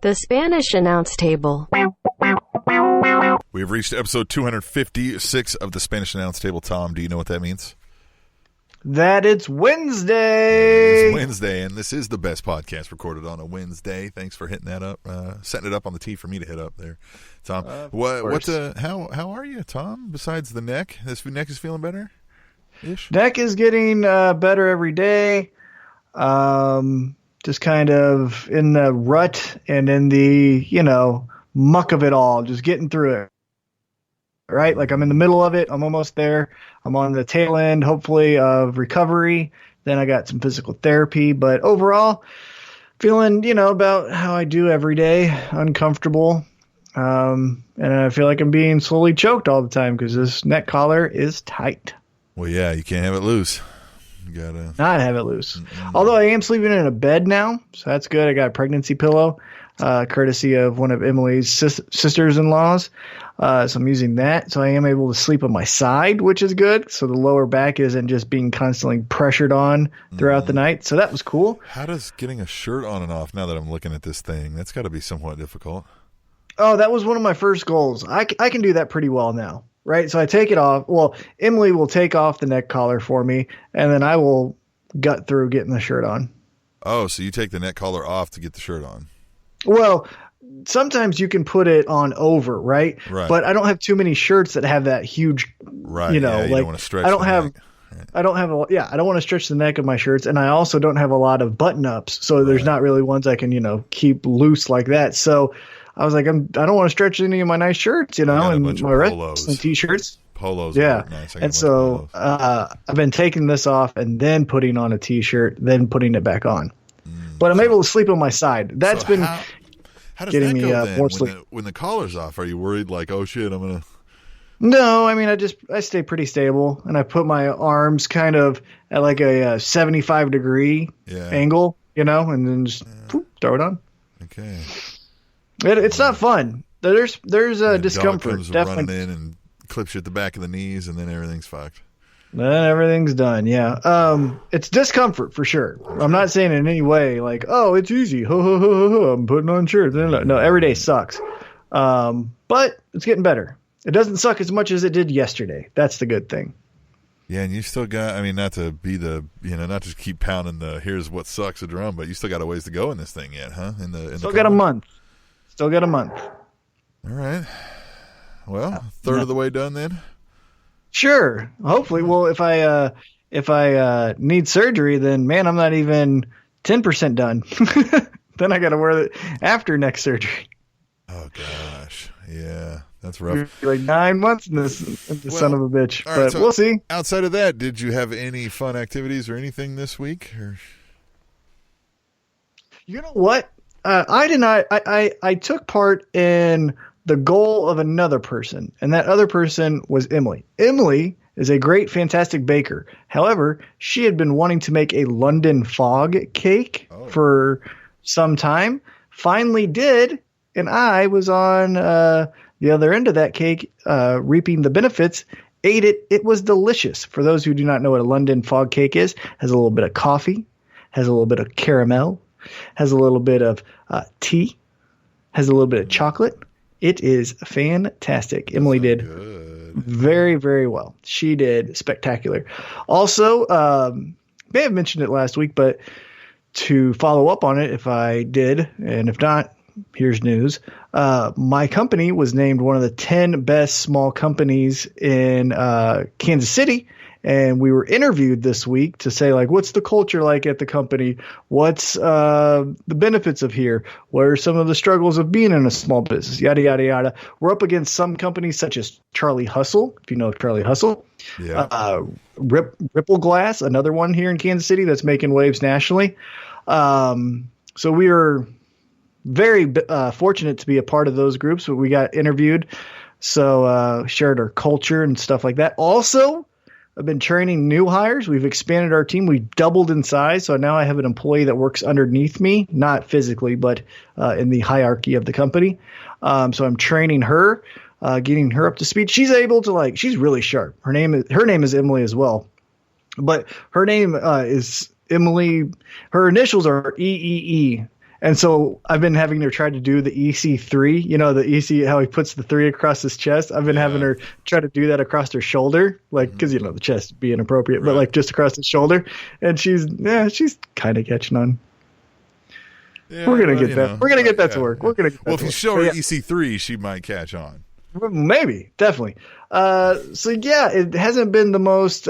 The Spanish Announce Table. We have reached episode 256 of the Spanish Announce Table. Tom, do you know what that means? That it's Wednesday. It's Wednesday, and this is the best podcast recorded on a Wednesday. Thanks for hitting that up, setting it up on the tee for me to hit up there, Tom. How are you, Tom? Besides the neck, this neck is feeling better. Ish. Neck is getting better every day. Just kind of in the rut and in the muck of it all, just getting through it. Right? Like I'm in the middle of it. I'm almost there. I'm on the tail end, hopefully, of recovery. Then I got some physical therapy. But overall, feeling, about how I do every day, uncomfortable. And I feel like I'm being slowly choked all the time because this neck collar is tight. Well, yeah, you can't have it loose. You gotta not have it loose. Although I am sleeping in a bed now, so that's good. I got a pregnancy pillow, courtesy of one of Emily's sisters-in-laws. So I'm using that. So I am able to sleep on my side, which is good. So the lower back isn't just being constantly pressured on throughout the night. So that was cool. How does getting a shirt on and off, now that I'm looking at this thing, that's got to be somewhat difficult. Oh, that was one of my first goals. I can do that pretty well now, right? So I take it off. Well, Emily will take off the neck collar for me, and then I will gut through getting the shirt on. Oh, so you take the neck collar off to get the shirt on. Well, sometimes you can put it on over, right? Right. But I don't have too many shirts that have that huge, right. You don't want to stretch. I don't have. Right. I don't want to stretch the neck of my shirts, and I also don't have a lot of button ups, so there's not really ones I can, keep loose like that. So I was like, I don't want to stretch any of my nice shirts, and my wrestling t-shirts. Polos. Yeah. Nice. And so I've been taking this off and then putting on a t-shirt, then putting it back on. But I'm able to sleep on my side. That's been how does getting that me go then? more sleep. When the collar's off, are you worried like, oh shit, I'm going to... No, I mean, I stay pretty stable, and I put my arms kind of at like a 75 degree angle, and then just throw it on. Okay. It's not fun. There's a discomfort. Comes definitely running in and clips you at the back of the knees, and then everything's fucked. Then everything's done. Yeah. It's discomfort for sure. I'm not saying in any way like, oh, it's easy. Ho, ho, ho, ho, ho. I'm putting on shirts. No, every day sucks. But it's getting better. It doesn't suck as much as it did yesterday. That's the good thing. Yeah, and you still got, not to be the, not just keep pounding the here's what sucks a drum, but you still got a ways to go in this thing yet, huh? Still got a month. All right. Well, third of the way done then? Sure. Hopefully. Well, if I need surgery, then man, I'm not even 10% done. Then I got to wear it after next surgery. Oh gosh. Yeah. That's rough. Like 9 months in this son of a bitch. But right, so we'll see. Outside of that, did you have any fun activities or anything this week? Or? You know what? I did not. I took part in the goal of another person, and that other person was Emily. Emily is a great, fantastic baker. However, she had been wanting to make a London fog cake for some time. Finally did, and I was on the other end of that cake, reaping the benefits. Ate it. It was delicious. For those who do not know what a London fog cake is, has a little bit of coffee, has a little bit of caramel, has a little bit of tea, has a little bit of chocolate. It is fantastic. Emily did very, very well. She did spectacular. Also, may have mentioned it last week, but to follow up on it, if I did, and if not, here's news. My company was named one of the 10 best small companies in Kansas City. And we were interviewed this week to say, like, what's the culture like at the company? What's the benefits of here? What are some of the struggles of being in a small business? Yada, yada, yada. We're up against some companies such as Charlie Hustle, if you know Charlie Hustle. Yeah. Ripple Glass, another one here in Kansas City that's making waves nationally. So we were very fortunate to be a part of those groups. We got interviewed, so shared our culture and stuff like that. Also, I've been training new hires. We've expanded our team. We've doubled in size. So now I have an employee that works underneath me, not physically, but in the hierarchy of the company. So I'm training her, getting her up to speed. She's able to she's really sharp. Her name is Emily as well, but her name is Emily. Her initials are EEE. And so I've been having her try to do the EC3, the EC, how he puts the 3 across his chest. I've been having her try to do that across her shoulder, like, because, the chest would be inappropriate, but like just across the shoulder. And she's kind of catching on. Yeah, we're going to get that. We're going to get that to work. We're going to. Well, if you show her EC3, she might catch on. Maybe, definitely. So yeah, it hasn't been the most,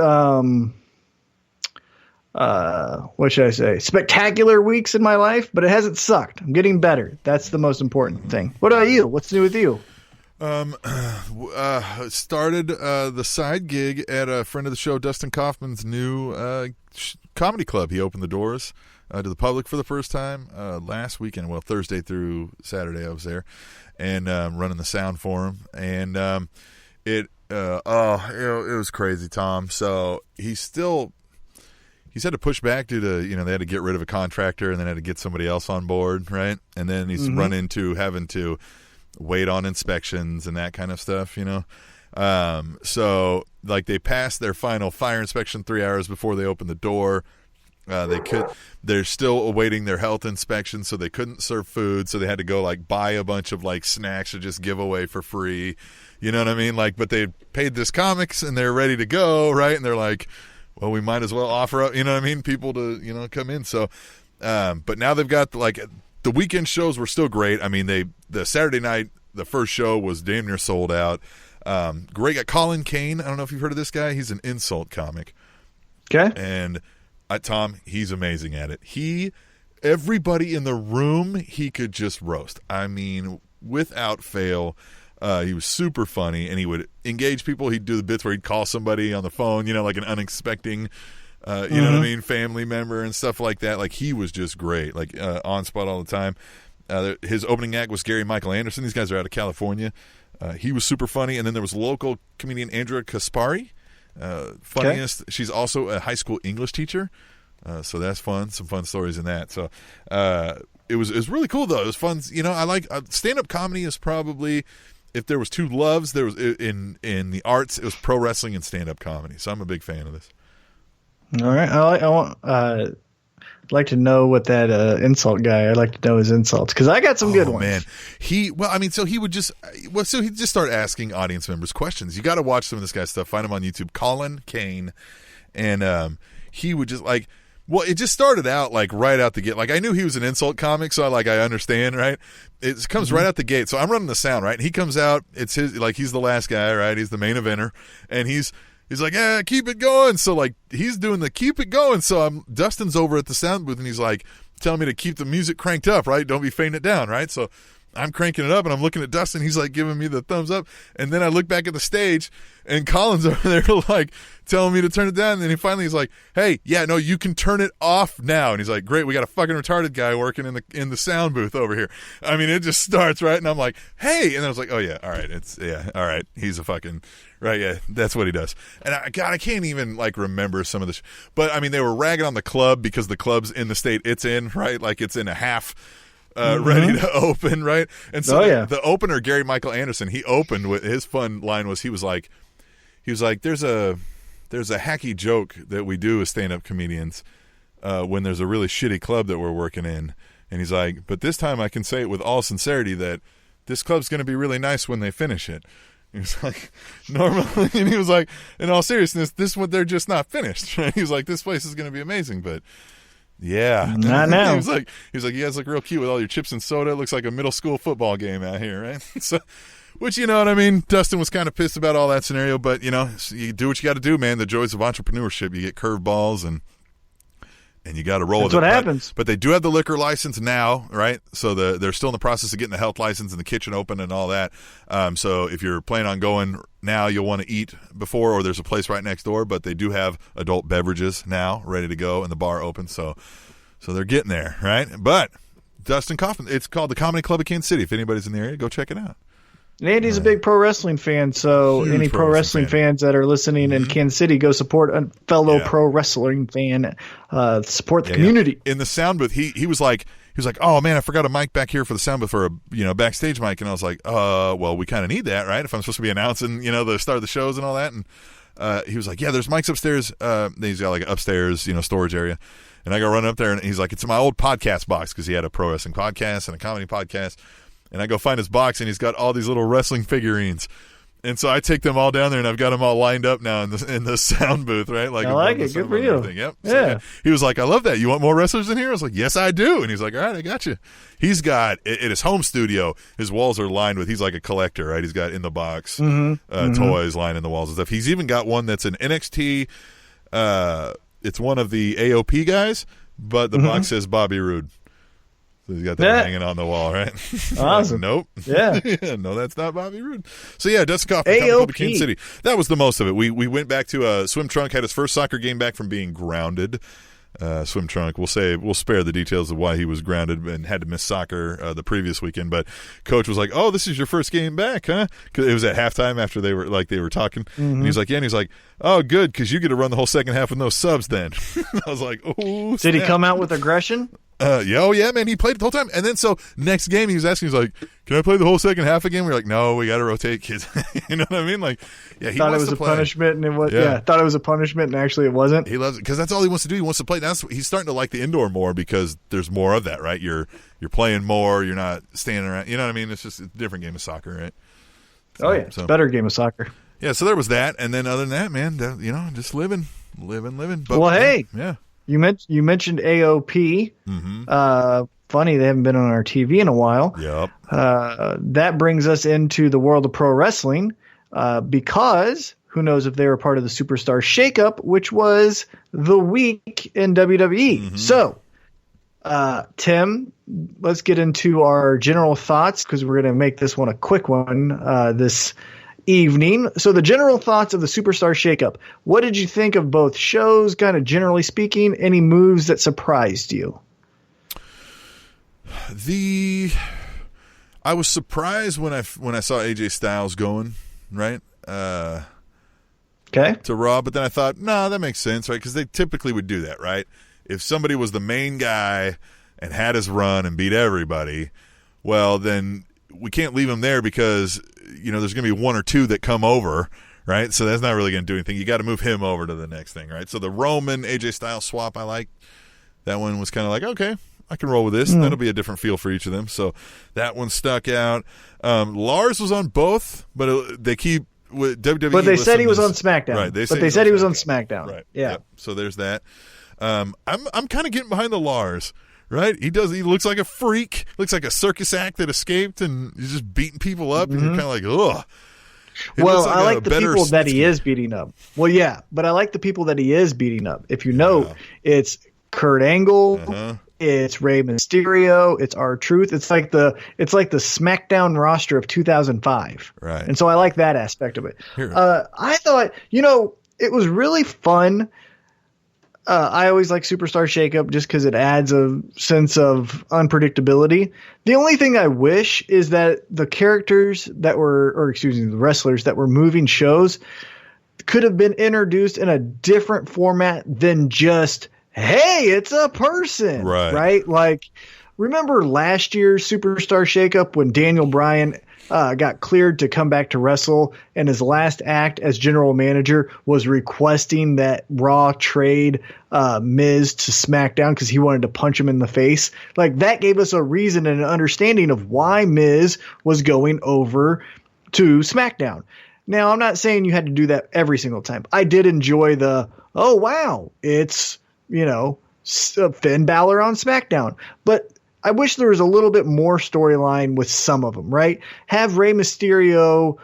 what should I say, spectacular weeks in my life, but it hasn't sucked. I'm getting better. That's the most important thing. What about you? What's new with you? Started the side gig at a friend of the show, Dustin Kaufman's new comedy club. He opened the doors to the public for the first time last weekend. Well, Thursday through Saturday I was there, and running the sound for him. And it was crazy, Tom. So he's had to push back due to, they had to get rid of a contractor and then had to get somebody else on board, right? And then he's run into having to wait on inspections and that kind of stuff, So, like, they passed their final fire inspection 3 hours before they opened the door. They're still awaiting their health inspection, so they couldn't serve food, so they had to go, like, buy a bunch of, like, snacks to just give away for free. You know what I mean? Like, but they paid this comics and they're ready to go, right? And they're like, well, we might as well offer up, people to, come in. So, but now they've got, like, the weekend shows were still great. I mean, the Saturday night, the first show was damn near sold out. Great guy, Colin Kane. I don't know if you've heard of this guy. He's an insult comic. Okay. And Tom, he's amazing at it. Everybody in the room, he could just roast. I mean, without fail. He was super funny, and he would engage people. He'd do the bits where he'd call somebody on the phone, like an unexpected, you know what I mean, family member and stuff like that. Like, he was just great, like on spot all the time. His opening act was Gary Michael Anderson. These guys are out of California. He was super funny. And then there was local comedian Andrea Kaspari, funniest. Okay. She's also a high school English teacher, so that's fun. Some fun stories in that. So it was really cool, though. It was fun. I like stand-up comedy is probably, if there was two loves, there was in the arts, it was pro wrestling and stand-up comedy. So I'm a big fan of this. All right, I'd like to know what that insult guy. I'd like to know his insults because I got some good ones. Man, he would just start asking audience members questions. You got to watch some of this guy's stuff. Find him on YouTube, Colin Kane, and he would just like. Well, it just started out like right out the gate. Like, I knew he was an insult comic, so I understand, right? It comes right out the gate. So I'm running the sound, right? And he comes out. It's his, like, he's the last guy, right? He's the main eventer, and he's like, yeah, keep it going. So like he's doing the keep it going. So Dustin's over at the sound booth, and he's like telling me to keep the music cranked up, right? Don't be fading it down, right? So I'm cranking it up, and I'm looking at Dustin. He's like giving me the thumbs up, and then I look back at the stage, and Colin's over there like telling me to turn it down. And then he's like, "Hey, yeah, no, you can turn it off now." And he's like, "Great, we got a fucking retarded guy working in the sound booth over here." I mean, it just starts right, and I'm like, "Hey," and then I was like, "Oh yeah, all right, all right, he's a fucking right, yeah, that's what he does." And I can't even like remember some of this, but I mean, they were ragging on the club because the club's in the state it's in, right? Like it's in a half. Ready to open, right? And so the opener, Gary Michael Anderson, he opened with his fun line was he was like there's a hacky joke that we do as stand-up comedians when there's a really shitty club that we're working in, and he's like, but this time I can say it with all sincerity that this club's going to be really nice when they finish it. He was like, normally, and he was like, in all seriousness, this one they're just not finished, right? He was like, this place is going to be amazing, but. Yeah, not now. He was like, you guys look real cute with all your chips and soda. It looks like a middle school football game out here, right? So, which you know what I mean. Dustin was kind of pissed about all that scenario, but you do what you got to do, man. The joys of entrepreneurship. You get curveballs and you got to roll with it. That's what happens. But they do have the liquor license now, right? So they're still in the process of getting the health license and the kitchen open and all that. So if you're planning on going now, you'll want to eat before, or there's a place right next door. But they do have adult beverages now ready to go and the bar open. So they're getting there, right? But Dustin Kaufman, it's called the Comedy Club of Kansas City. If anybody's in the area, go check it out. And Andy's a big pro wrestling fan, so huge any pro wrestling fans that are listening in Kansas City, go support a fellow pro wrestling fan. Support the community. In the sound booth, he was like, oh man, I forgot a mic back here for the sound booth for a backstage mic, and I was like, well, we kind of need that, right? If I'm supposed to be announcing, the start of the shows and all that, and he was like, yeah, there's mics upstairs. He's got like an upstairs, storage area. And I go run up there, and he's like, it's my old podcast box, because he had a pro wrestling podcast and a comedy podcast. And I go find his box, and he's got all these little wrestling figurines. And so I take them all down there, and I've got them all lined up now in the sound booth, right? I like it. Good for you. Yep. Yeah. So, he was like, I love that. You want more wrestlers in here? I was like, yes, I do. And he's like, all right, I got you. He's got, at his home studio, his walls are lined with, he's like a collector, right? He's got in the box toys lined in the walls and stuff. He's even got one that's an NXT. It's one of the AOP guys, but the box says Bobby Roode. So he's got that hanging on the wall, right? Awesome. Nope. Yeah. No, that's not Bobby Roode. So yeah, Dustin Kaufman coming to Kansas City. That was the most of it. We went back to Swim Trunk, had his first soccer game back from being grounded. Swim Trunk, we'll spare the details of why he was grounded and had to miss soccer the previous weekend. But coach was like, "Oh, this is your first game back, huh?" Because it was at halftime after they were talking, and he's like, "Yeah," and he's like, "Oh, good, because you get to run the whole second half with no subs." Then I was like, "Oh." Did he come out with aggression? Yeah, man, he played the whole time. And then so next game he was asking, he's like, can I play the whole second half again? We're like, no, we got to rotate kids. You know what I mean? Like, yeah, he thought wants it was to a play. Punishment, and it was thought it was a punishment, and actually it wasn't. He loves it because that's all he wants to do. He wants to play. He's starting to like the indoor more because there's more of that, right? You're playing more. You're not standing around. You know what I mean? It's just a different game of soccer, right? So, it's a better game of soccer. Yeah, so there was that, and then other than that, man, just living. But, well, hey, yeah. You mentioned AOP. Funny, they haven't been on our TV in a while. Yep. That brings us into the world of pro wrestling because who knows if they were part of the Superstar Shakeup, which was the week in WWE. So, Tim, let's get into our general thoughts because we're going to make this one a quick one this evening. So the general thoughts of the Superstar Shakeup. What did you think of both shows, kind of generally speaking? Any moves that surprised you? I was surprised when I saw AJ Styles going, right? To Raw, but then I thought, no, that makes sense, right? Because they typically would do that, right? If somebody was the main guy and had his run and beat everybody, well, then we can't leave him there because there's going to be one or two that come over, right? So that's not really going to do anything. You got to move him over to the next thing, right? So the Roman AJ Styles swap, I like. That one was kind of like, okay, I can roll with this. That'll be a different feel for each of them. So that one stuck out. Lars was on both, but they keep with WWE. But they said he was on SmackDown. Right. They said he was on SmackDown. Right. Yeah. Yep. So there's that. I'm kind of getting behind the Lars. Right, he looks like a freak, looks like a circus act that escaped, and he's just beating people up, and you're kind of like, ugh. Well, I like the people that he is beating up. Well, yeah, but I like the people that he is beating up. If you know, it's Kurt Angle, it's Rey Mysterio, it's R-Truth. It's like the SmackDown roster of 2005. Right, and so I like that aspect of it. I thought, it was really fun. I always like Superstar Shakeup just because it adds a sense of unpredictability. The only thing I wish is that the characters the wrestlers that were moving shows could have been introduced in a different format than just, hey, it's a person. Right? Like, remember last year's Superstar Shakeup when Daniel Bryan got cleared to come back to wrestle, and his last act as general manager was requesting that Raw trade Miz to SmackDown because he wanted to punch him in the face. Like, that gave us a reason and an understanding of why Miz was going over to SmackDown. Now, I'm not saying you had to do that every single time. I did enjoy oh, wow, it's, Finn Balor on SmackDown. But I wish there was a little bit more storyline with some of them, right? Have Rey Mysterio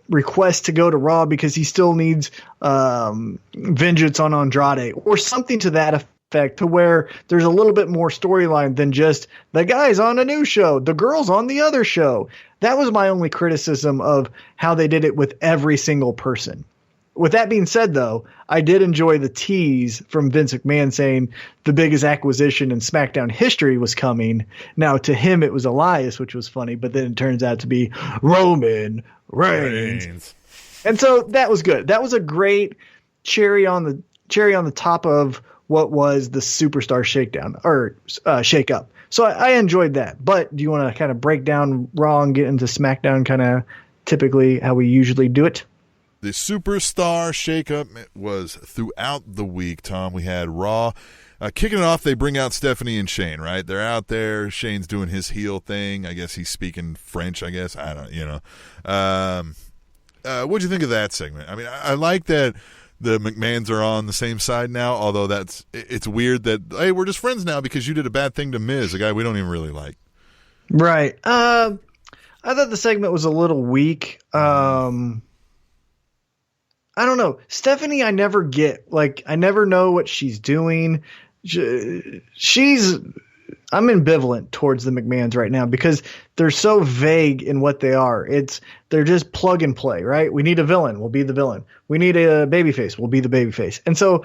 request to go to Raw because he still needs vengeance on Andrade or something to that effect, to where there's a little bit more storyline than just the guy's on a new show, the girl's on the other show. That was my only criticism of how they did it with every single person. With that being said, though, I did enjoy the tease from Vince McMahon saying the biggest acquisition in SmackDown history was coming. Now, to him, it was Elias, which was funny, but then it turns out to be Roman Reigns. And so that was good. That was a great cherry on the top of what was the Superstar Shakeup. So I enjoyed that. But do you want to kind of break down Raw and get into SmackDown kind of typically how we usually do it? The Superstar Shakeup was throughout the week, Tom. We had Raw. Kicking it off, they bring out Stephanie and Shane, right? They're out there. Shane's doing his heel thing. I guess he's speaking French, I guess. I don't what'd you think of that segment? I mean, I like that the McMahons are on the same side now, although it's weird that, hey, we're just friends now because you did a bad thing to Miz, a guy we don't even really like. Right. I thought the segment was a little weak. I don't know. Stephanie, I never get. Like, I never know what she's doing. I'm ambivalent towards the McMahons right now because they're so vague in what they are. They're just plug and play, right? We need a villain, we'll be the villain. We need a babyface, we'll be the babyface. And so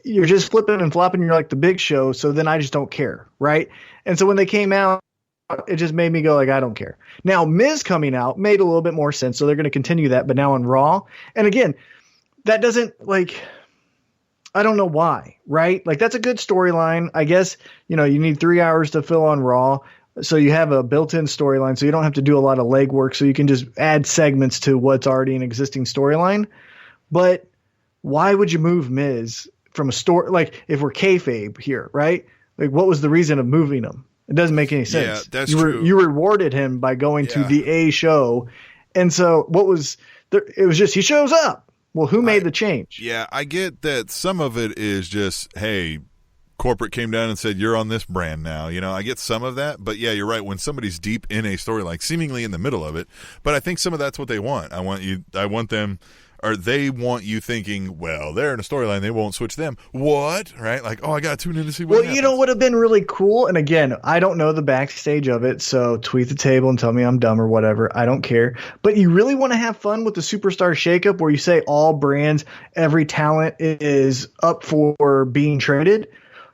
you're just flipping and flopping. You're like the Big Show. So then I just don't care, right? And so when they came out, it just made me go like, I don't care. Now Miz coming out made a little bit more sense. So they're going to continue that, but now on Raw. And again, that doesn't I don't know why, right? Like that's a good storyline. I guess, you need 3 hours to fill on Raw. So you have a built-in storyline. So you don't have to do a lot of legwork. So you can just add segments to what's already an existing storyline. But why would you move Miz from a story? Like if we're kayfabe here, right? Like what was the reason of moving him? It doesn't make any sense. Yeah, that's true. You rewarded him by going to the A show. And so what was there? It was just, he shows up. Well, who made the change? Yeah, I get that some of it is just, hey, corporate came down and said, you're on this brand now. I get some of that. But, yeah, you're right. When somebody's deep in a story, like seemingly in the middle of it. But I think some of that's what they want. They want you thinking, well, they're in a storyline. They won't switch them. What? Right? Like, oh, I got to tune in to see what happens. What would have been really cool? And again, I don't know the backstage of it, so tweet the table and tell me I'm dumb or whatever. I don't care. But you really want to have fun with the Superstar Shakeup where you say all brands, every talent is up for being traded?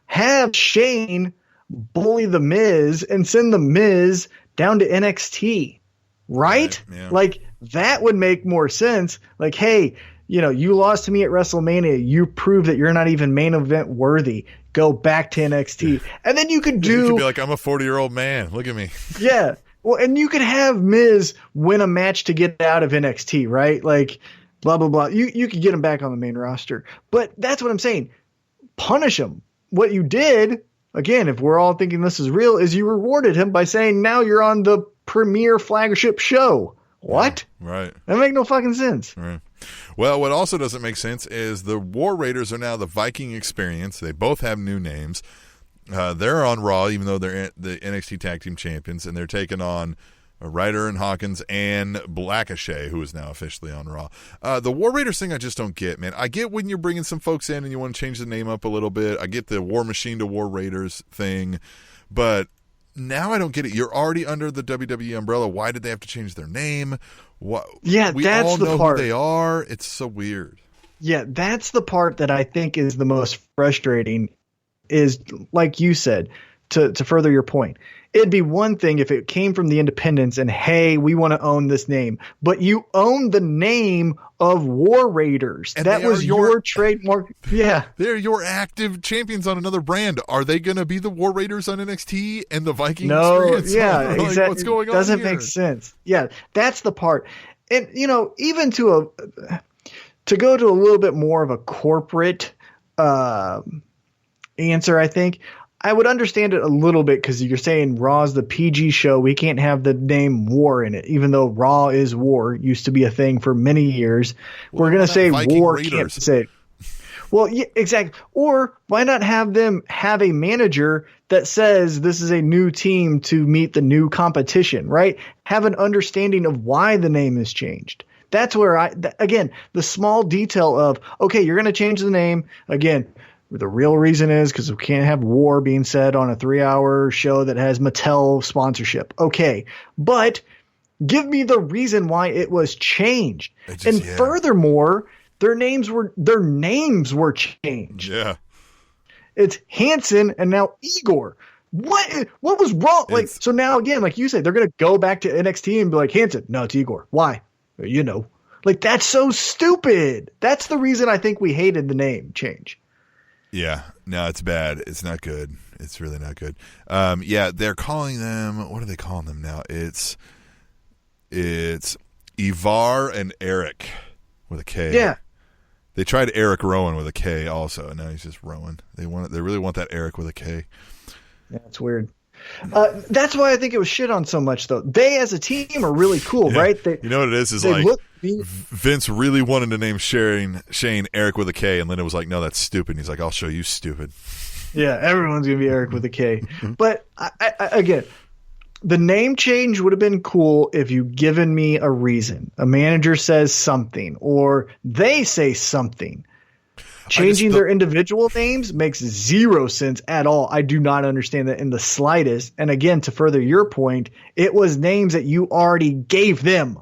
Have Shane bully the Miz and send the Miz down to NXT. Right? Yeah. Like that would make more sense. Like, hey, you lost to me at WrestleMania. You prove that you're not even main event worthy. Go back to NXT. And then you could be like, I'm a 40-year-old man. Look at me. Yeah. Well, and you could have Miz win a match to get out of NXT, right? Like, blah, blah, blah. You could get him back on the main roster. But that's what I'm saying. Punish him. What you did, again, if we're all thinking this is real, is you rewarded him by saying now you're on the premier flagship show. What? Yeah, right. That make no fucking sense. Right. Well, what also doesn't make sense is the War Raiders are now the Viking Experience. They both have new names. They're on Raw, even though they're the NXT Tag Team Champions, and they're taking on Ryder and Hawkins and Blackachet, who is now officially on Raw. The War Raiders thing I just don't get, man. I get when you're bringing some folks in and you want to change the name up a little bit. I get the War Machine to War Raiders thing, but now I don't get it. You're already under the WWE umbrella. Why did they have to change their name? Yeah, we that's all the know part. Who they are. It's so weird. Yeah, that's the part that I think is the most frustrating is, like you said, to further your point. It'd be one thing if it came from the independents and, hey, we want to own this name. But you own the name of War Raiders. And that was your trademark. Yeah. They're your active champions on another brand. Are they going to be the War Raiders on NXT and the Viking Experience? Yeah, like, exactly. What's going on Doesn't here? make sense. Yeah, that's the part. And, even to go to a little bit more of a corporate answer, I think, I would understand it a little bit because you're saying Raw's the PG show. We can't have the name War in it, even though Raw is War. Used to be a thing for many years. We're going to say Viking War. Raiders? Can't say it. Well, yeah, exactly. Or why not have them have a manager that says this is a new team to meet the new competition, right? Have an understanding of why the name is changed. That's where again, the small detail of, okay, you're going to change the name. Again, the real reason is because we can't have War being said on a 3-hour show that has Mattel sponsorship. Okay, but give me the reason why it was changed. Furthermore, their names were changed. Yeah, it's Hanson and now Igor. What was wrong? So now again, like you said, they're gonna go back to NXT and be like, Hanson, no, it's Igor. Why? That's so stupid. That's the reason I think we hated the name change. Yeah, no, it's bad. It's not good. It's really not good. Yeah, they're calling them. What are they calling them now? It's Ivar and Eric. with a K. Yeah. They tried Eric Rowan with a K also, and now he's just Rowan. They really want that Eric with a K. Yeah, it's weird. That's why I think it was shit on so much, though. They, as a team, are really cool, right? You know what it is? Is like Vince really wanted to name Shane Eric with a K, and Linda was like, "No, that's stupid." And he's like, "I'll show you, stupid." Yeah, everyone's gonna be Eric with a K. But I, again, the name change would have been cool if you given me a reason. A manager says something, or they say something. Changing their individual names makes zero sense at all. I do not understand that in the slightest. And again, to further your point, it was names that you already gave them.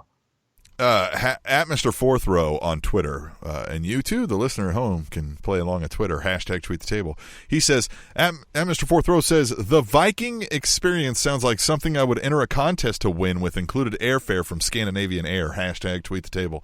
At Mr. Fourth Row on Twitter, and you too, the listener at home, can play along at Twitter, #tweet the table. He says, at Mr. Fourth Row says, the Viking experience sounds like something I would enter a contest to win with included airfare from Scandinavian Air, #tweet the table.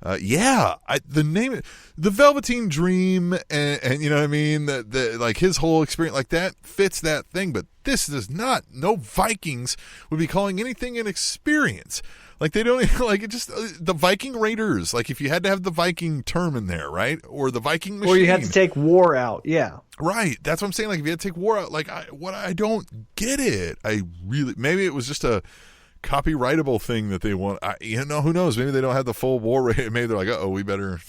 The name, the Velveteen Dream, and you know what I mean, the like his whole experience like that fits that thing, but this does not. No Vikings would be calling anything an experience. Like they don't like it. Just the Viking Raiders. Like if you had to have the Viking term in there, right, or the Viking machine, or you had to take war out, yeah, right. That's what I'm saying. Like if you had to take war out, like I don't get it. I really maybe it was just a copyrightable thing that they want. Who knows? Maybe they don't have the full war rate. Maybe they're like, we better.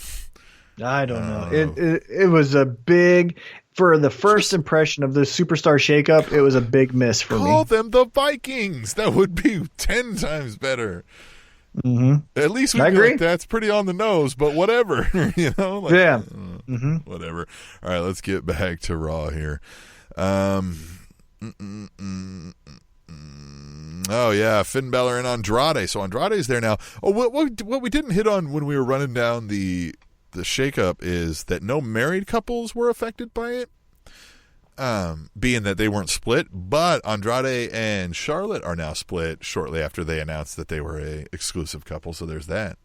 I don't know. It was a big, for the first impression of the Superstar Shakeup, it was a big miss for me. Call them the Vikings. That would be 10 times better. Mm-hmm. At least we agree. Like, that's pretty on the nose, but whatever. You know? Like, yeah. Whatever. All right, let's get back to Raw here. Oh, yeah, Finn Balor and Andrade. So Andrade's there now. Oh, what we didn't hit on when we were running down the shakeup is that no married couples were affected by it, being that they weren't split. But Andrade and Charlotte are now split shortly after they announced that they were a exclusive couple. So there's that.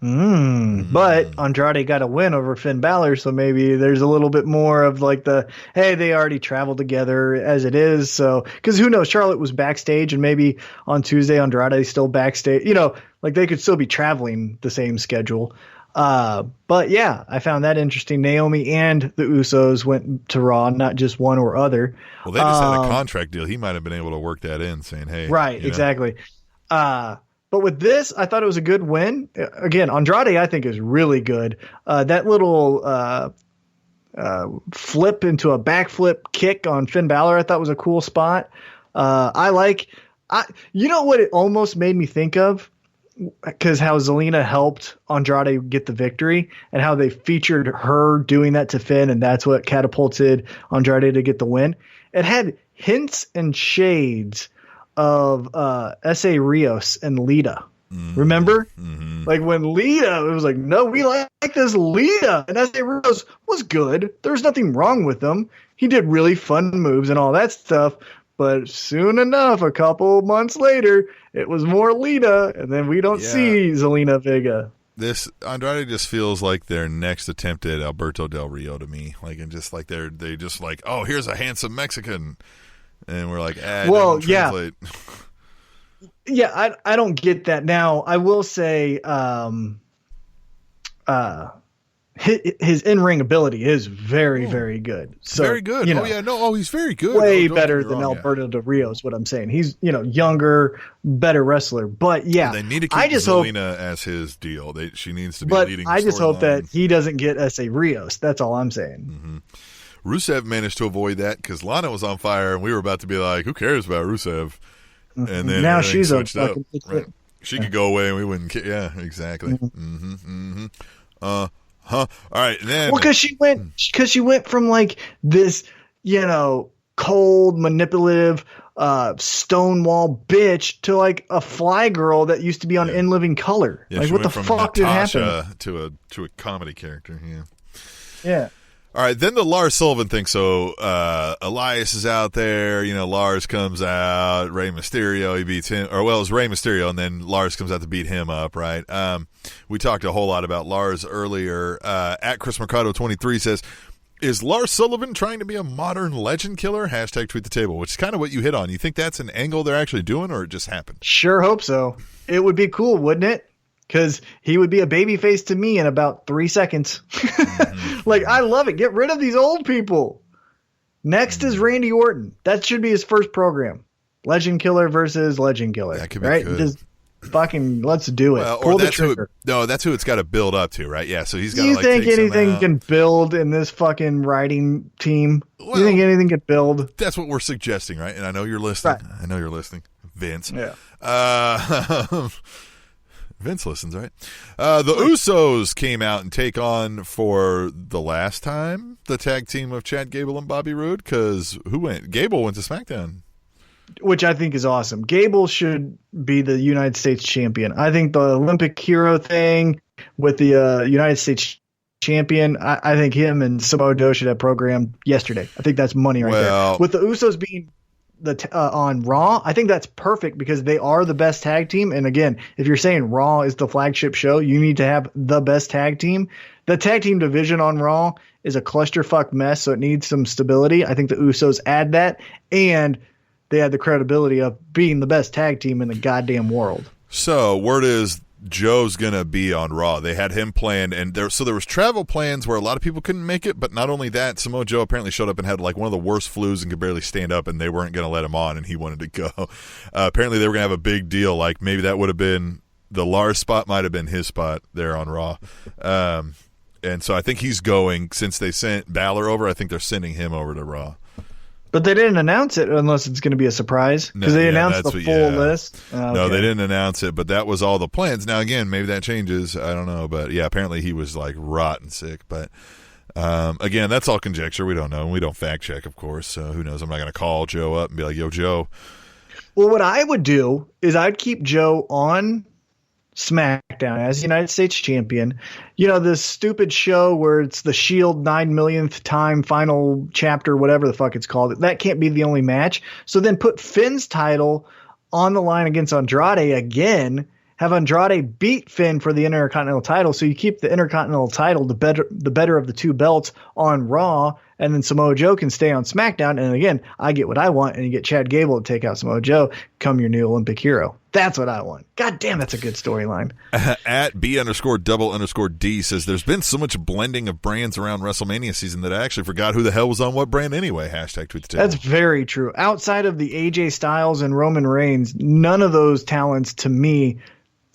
But Andrade got a win over Finn Balor, so maybe there's a little bit more of like hey, they already traveled together as it is. So, because who knows, Charlotte was backstage, and maybe on Tuesday Andrade's still backstage. You know, like they could still be traveling the same schedule. But yeah, I found that interesting. Naomi and the Usos went to Raw, not just one or other. Well, they just had a contract deal. He might have been able to work that in, saying, "Hey, right, exactly." But with this, I thought it was a good win. Again, Andrade, I think, is really good. That little flip into a backflip kick on Finn Balor, I thought was a cool spot. You know what it almost made me think of? Because how Zelina helped Andrade get the victory, and how they featured her doing that to Finn, and that's what catapulted Andrade to get the win. It had hints and shades of S.A. Rios and Lita. Remember? Mm-hmm. Like when Lita, it was like, no, we like this Lita. And S.A. Rios was good. There was nothing wrong with him. He did really fun moves and all that stuff. But soon enough, a couple months later, it was more Lita, and then we don't see Zelina Vega. This Andrade just feels like their next attempt at Alberto Del Rio to me. Like, and just like they just like, oh, here's a handsome Mexican, and we're like, well, yeah, yeah, I don't get that. Now, I will say, his in-ring ability is very, very good. So, very good. You know, he's very good. Way better than Alberto Del Rio is what I'm saying. He's, younger, better wruster. But yeah, they need to keep Zelina as his deal. She needs to be leading. I just hope that he doesn't get S.A. Rios. That's all I'm saying. Mm-hmm. Rusev managed to avoid that because Lana was on fire, and we were about to be like, "Who cares about Rusev?" And then now she's switched up. Right. She could go away, and we wouldn't care. Yeah, exactly. All right, and then because she went from like this, cold, manipulative, stonewall bitch to like a fly girl that used to be on In Living Color. Yeah, like what the fuck did happen to a comedy character? Yeah. All right, then the Lars Sullivan thing. So Elias is out there. Lars comes out. Rey Mysterio, he beats him. Or, well, it was Rey Mysterio, and then Lars comes out to beat him up, right? We talked a whole lot about Lars earlier. At Chris Mercado 23 says, is Lars Sullivan trying to be a modern legend killer? #tweet the table, which is kind of what you hit on. You think that's an angle they're actually doing, or it just happened? Sure hope so. It would be cool, wouldn't it? because he would be a babyface to me in about 3 seconds. Like, I love it. Get rid of these old people. Next is Randy Orton. That should be his first program. Legend Killer versus Legend Killer. That could be right? good. Just fucking let's do it. Well, Pull the that's trigger. that's who it's got to build up to, right? Yeah, so he's got Do to you like think take some anything out. can build in this fucking writing team? Well, you think anything can build? That's what we're suggesting, right? And I know you're listening. Right. I know you're listening, Vince. Yeah. Vince listens, right? The Usos came out and take on for the last time the tag team of Chad Gable and Bobby Roode, because who went? Gable went to SmackDown. Which I think is awesome. Gable should be the United States champion. I think the Olympic hero thing with the United States champion, I think him and Samoa Joe should have programmed yesterday. I think that's money right there. With the Usos being on Raw, I think that's perfect because they are the best tag team. And again, if you're saying Raw is the flagship show, you need to have the best tag team. The tag team division on Raw is a clusterfuck mess, so it needs some stability. I think the Usos add that, and they had the credibility of being the best tag team in the goddamn world. So word is Joe's gonna be on Raw. They had him planned, and there was travel plans where a lot of people couldn't make it. But not only that, Samoa Joe apparently showed up and had like one of the worst flus and could barely stand up, and they weren't gonna let him on, and he wanted to go. Apparently, they were gonna have a big deal. Like maybe that would have been the Lars spot, might have been his spot there on Raw. And so I think he's going since they sent Balor over. I think they're sending him over to Raw. But they didn't announce it unless it's going to be a surprise because they announced the full list. No, they didn't announce it, but that was all the plans. Now, again, maybe that changes. I don't know. But, yeah, apparently he was, like, rotten sick. But, again, that's all conjecture. We don't know. We don't fact check, of course. So who knows? I'm not going to call Joe up and be like, yo, Joe. Well, what I would do is I'd keep Joe on SmackDown as United States champion. You know, this stupid show where it's the Shield 9 millionth time final chapter, whatever the fuck it's called. That can't be the only match. So then put Finn's title on the line against Andrade again. Have Andrade beat Finn for the Intercontinental title. So you keep the Intercontinental title, the better of the two belts, on Raw, and then Samoa Joe can stay on SmackDown. And again, I get what I want, and you get Chad Gable to take out Samoa Joe, come your new Olympic hero. That's what I want. God damn, that's a good storyline. At B_double_D says, there's been so much blending of brands around WrestleMania season that I actually forgot who the hell was on what brand anyway. Hashtag tweet the table. That's very true. Outside of the AJ Styles and Roman Reigns, none of those talents to me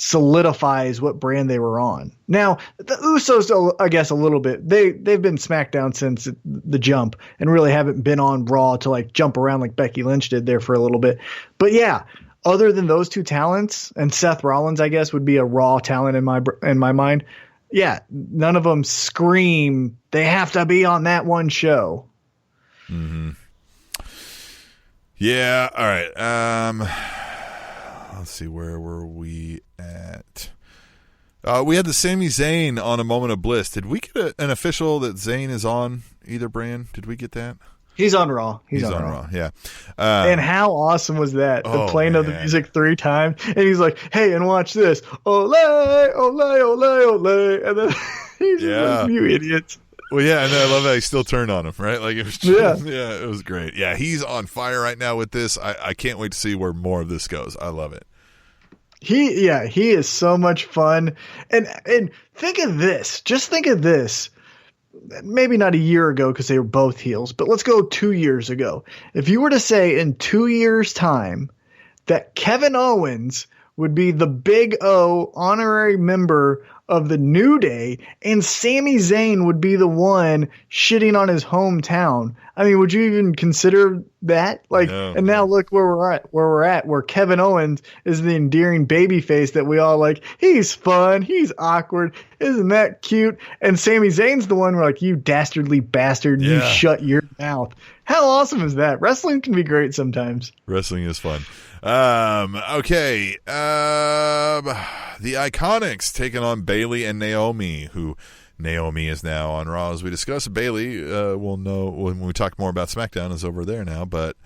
solidifies what brand they were on. Now, the Usos, I guess, a little bit. They've been SmackDown since the jump and really haven't been on Raw to like jump around like Becky Lynch did there for a little bit. But yeah, other than those two talents, and Seth Rollins, I guess, would be a Raw talent in my mind. Yeah, none of them scream they have to be on that one show. Mm-hmm. Yeah. All right. Let's see. Where were we at? We had the Sami Zayn on A Moment of Bliss. Did we get an official that Zayn is on either brand? Did we get that? He's on Raw. He's on Raw. Yeah. And how awesome was that? The playing of the music 3 times. And he's like, hey, and watch this. Ole, ole, ole, ole. And then he's like, you idiots. Well, yeah, and I love how he still turned on him, right? Like, it was just, it was great. Yeah, he's on fire right now with this. I can't wait to see where more of this goes. I love it. He is so much fun. And think of this. Just think of this. Maybe not a year ago because they were both heels, but let's go 2 years ago. If you were to say in 2 years' time that Kevin Owens would be the Big O honorary member of the New Day and Sami Zayn would be the one shitting on his hometown, I mean, would you even consider that? Like, no. And now look where we're at, where Kevin Owens is the endearing babyface that we all like. He's fun. He's awkward. Isn't that cute? And Sami Zayn's the one we're like, you dastardly bastard. You shut your mouth. How awesome is that? Wrestling can be great sometimes. Wrestling is fun. Okay. The Iconics taking on Bayley and Naomi, who Naomi is now on Raw. As we discuss, Bayley, we'll know when we talk more about SmackDown, is over there now, but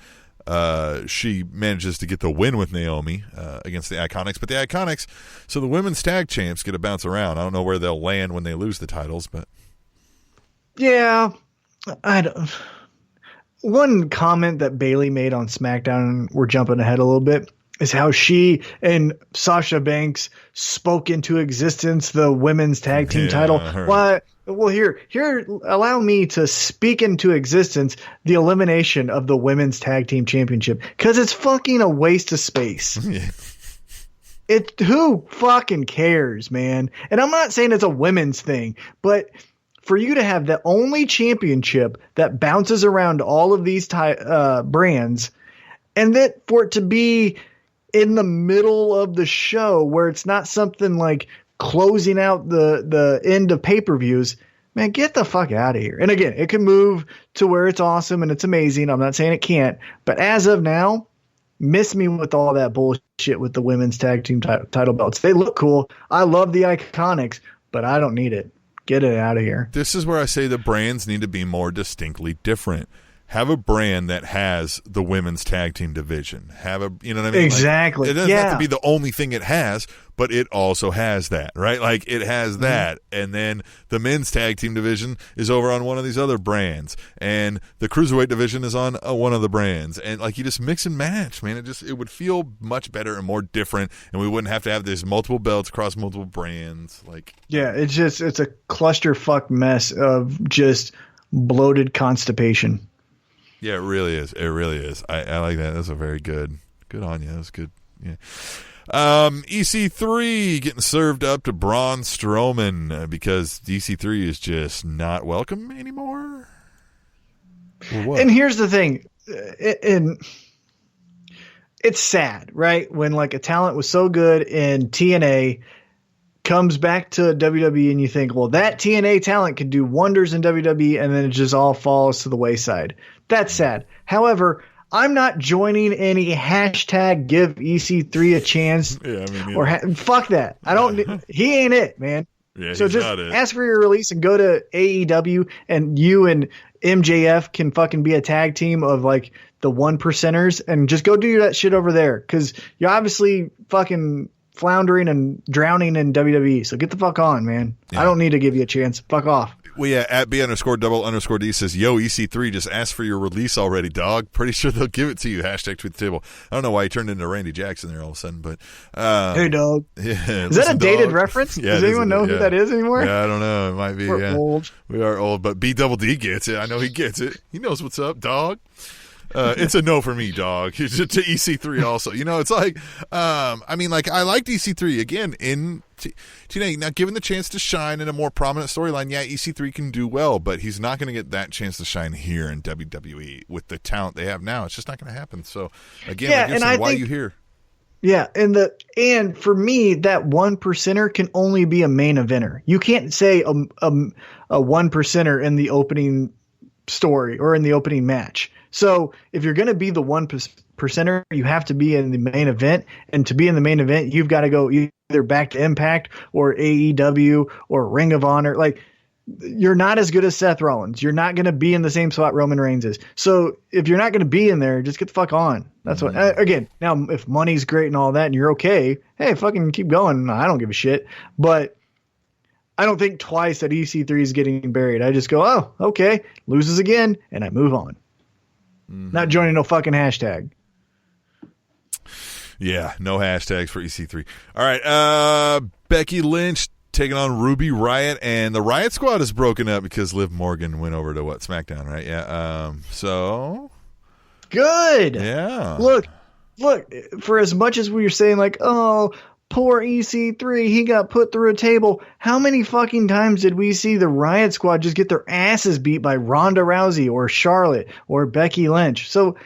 she manages to get the win with Naomi against the Iconics. But the Iconics, so the women's tag champs get to bounce around. I don't know where they'll land when they lose the titles, but yeah, I don't. One comment that Bayley made on SmackDown, we're jumping ahead a little bit. is how she and Sasha Banks spoke into existence the women's tag team title. Why? Well, here, allow me to speak into existence the elimination of the women's tag team championship, because it's fucking a waste of space. Who fucking cares, man? And I'm not saying it's a women's thing, but for you to have the only championship that bounces around all of these brands, and that for it to be in the middle of the show where it's not something like closing out the end of pay-per-views, man, get the fuck out of here. And again, it can move to where it's awesome and it's amazing. I'm not saying it can't, but as of now, miss me with all that bullshit with the women's tag team title belts. They look cool. I love the Iconics, but I don't need it. Get it out of here. This is where I say the brands need to be more distinctly different. Have a brand that has the women's tag team division. You know what I mean? Exactly. Like, it doesn't have to be the only thing it has, but it also has that, right? Like, it has that. And then the men's tag team division is over on one of these other brands. And the cruiserweight division is on one of the brands. And, like, you just mix and match, man. It would feel much better and more different. And we wouldn't have to have these multiple belts across multiple brands. Like, yeah, it's a clusterfuck mess of just bloated constipation. Yeah, it really is. It really is. I like that. That's a very good on you. That's good. Yeah. EC3 getting served up to Braun Strowman because EC3 is just not welcome anymore. Or what? And here's the thing. It's sad, right? When like a talent was so good in TNA comes back to WWE and you think, well, that TNA talent could do wonders in WWE, and then it just all falls to the wayside. That's sad. However, I'm not joining any hashtag give EC3 a chance. Yeah, I mean, or fuck that. I don't. He ain't it, man. Yeah, so just ask for your release and go to AEW, and you and MJF can fucking be a tag team of like the 1%ers, and just go do that shit over there, because you're obviously fucking floundering and drowning in WWE. So get the fuck on, man. Yeah. I don't need to give you a chance. Fuck off. Well, yeah, at B_double_D says, yo, EC3, just ask for your release already, dog. Pretty sure they'll give it to you. Hashtag tweet the table. I don't know why he turned into Randy Jackson there all of a sudden, but. Hey, dog. Yeah, is that a dated reference? Yeah, does anyone know who that is anymore? Yeah, I don't know. It might be. We're old. We are old, but B_D gets it. I know he gets it. He knows what's up, dog. It's a no for me, dog. To EC3 also. You know, it's like, I mean, like, I liked EC3 again in TNA. Now, given the chance to shine in a more prominent storyline, yeah, EC3 can do well, but he's not going to get that chance to shine here in WWE with the talent they have now. It's just not going to happen. So, again, why are you here? Yeah, and for me, that 1%er can only be a main eventer. You can't say a 1%er in the opening story or in the opening match. So if you're going to be the 1%er, you have to be in the main event. And to be in the main event, you've got to go either back to Impact or AEW or Ring of Honor. Like, you're not as good as Seth Rollins. You're not going to be in the same spot Roman Reigns is. So if you're not going to be in there, just get the fuck on. That's what, again, now if money's great and all that and you're okay, hey, fucking keep going. I don't give a shit. But I don't think twice that EC3 is getting buried. I just go, oh, okay, loses again, and I move on. Not joining no fucking hashtag. Yeah, no hashtags for EC3. All right, Becky Lynch taking on Ruby Riott, and the Riott Squad is broken up because Liv Morgan went over to SmackDown, right? Yeah. So good. Yeah. Look. For as much as we were saying, like, oh, poor EC3, he got put through a table. How many fucking times did we see the Riott Squad just get their asses beat by Ronda Rousey or Charlotte or Becky Lynch? So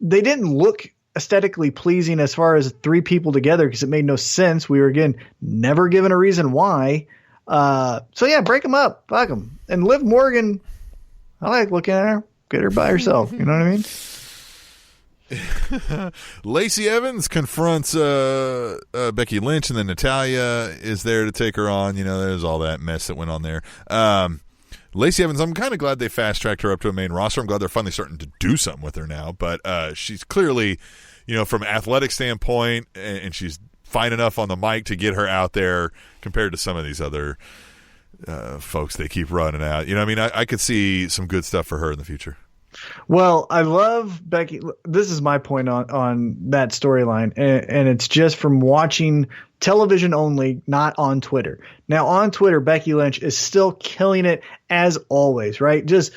they didn't look aesthetically pleasing as far as three people together because it made no sense. We were, again, never given a reason why. So yeah, break them up. Fuck them. And Liv Morgan, I like looking at her. Get her by herself. You know what I mean? Lacey Evans confronts Becky Lynch, and then Natalya is there to take her on. You know, there's all that mess that went on there. Lacey Evans, I'm kind of glad they fast-tracked her up to a main roster. I'm glad they're finally starting to do something with her now. But she's clearly, you know, from an athletic standpoint, and she's fine enough on the mic to get her out there compared to some of these other folks they keep running out. You know what I mean? I could see some good stuff for her in the future. Well, I love Becky. This is my point on that storyline, and it's just from watching television only, not on Twitter. Now, on Twitter, Becky Lynch is still killing it as always, right? Just